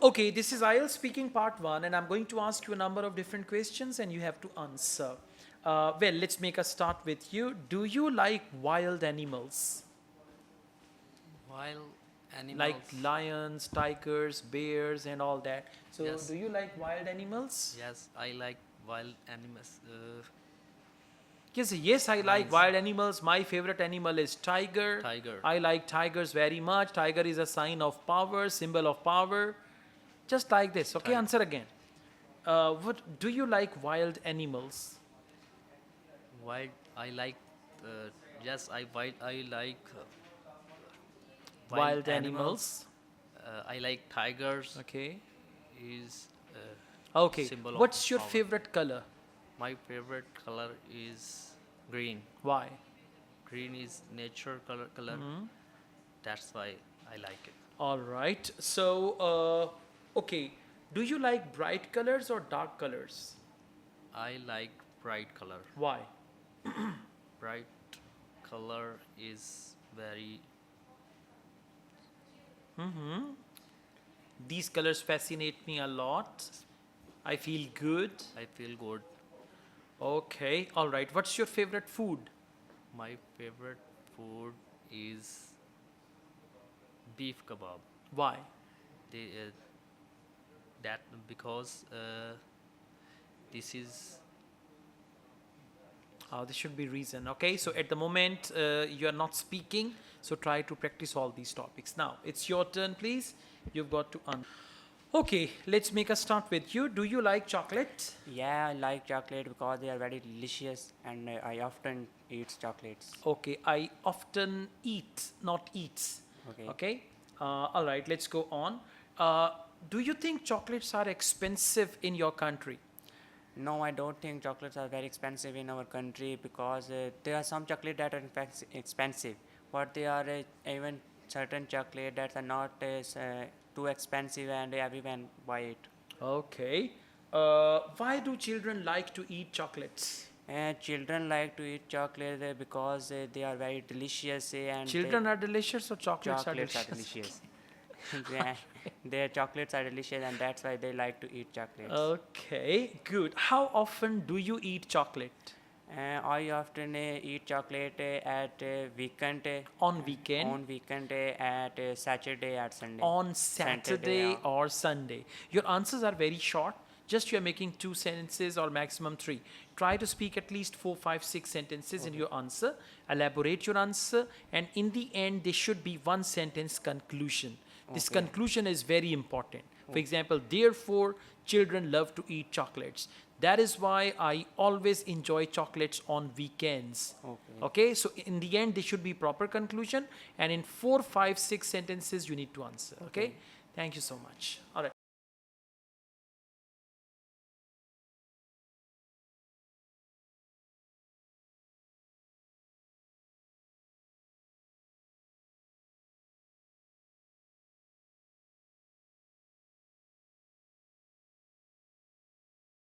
Okay, this is IELTS speaking part 1 and I'm going to ask you a number of different questions and you have to answer. Well, let's make a start with you. Do you like wild animals? Wild Like animals. lions, tigers, bears and all that. So Yes, do you like wild animals? yes, I like wild animals. Yes, I like Lions, wild animals. My favorite animal is tiger. tiger, I like tigers very much. Tiger is a sign of power, symbol of power. Just like this. Okay, tiger. answer again. What do you like wild animals? Wild. I like. Uh, yes, I like wild Wild animals. animals. I like tigers. Okay. Is Okay. symbol of What's your power. favorite color? My favorite color is green. Why? Green is nature color. That's why I like it. All right. So, okay. Do you like bright colors or dark colors? I like bright color. Why? Bright color is very. These colors fascinate me a lot. I feel good. I feel good. Okay. All right. What's your favorite food? My favorite food is beef kebab. Why? They, that because this is This should be reason. Okay. So at the moment you are not speaking. So try to practice all these topics. Now it's your turn, please. You've got to answer. Okay. Let's make a start with you. Do you like chocolate? Yeah, I like chocolate because they are very delicious and I often eat chocolates. Okay. I often eat, not eats. Okay. Okay. All right. Let's go on. Uh, do you think chocolates are expensive in your country? No, I don't think chocolates are very expensive in our country because there are some chocolate that are in fact expensive, but there are even certain chocolate that are not too expensive and everyone buy it. Okay. Why do children like to eat chocolates? Children like to eat chocolate because they are very delicious and Children are delicious or chocolates are chocolates are delicious? delicious. Yeah, their chocolates are delicious and that's why they like to eat chocolates. Okay, good. How often do you eat chocolate? I often eat chocolate at weekend, On weekend, on weekend at Saturday, at Sunday. on Saturday, Saturday or Sunday? Your answers are very short. Just you're making 2 sentences or maximum 3. Try to speak at least 4, 5, 6 sentences in your answer. Elaborate your answer, and in the end, there should be one sentence conclusion. This Okay. conclusion is very important. For example, therefore, children love to eat chocolates. That is why I always enjoy chocolates on weekends. Okay. Okay, so in the end, there should be proper conclusion, and in 4, 5, 6 sentences, you need to answer. Okay, thank you so much. All right.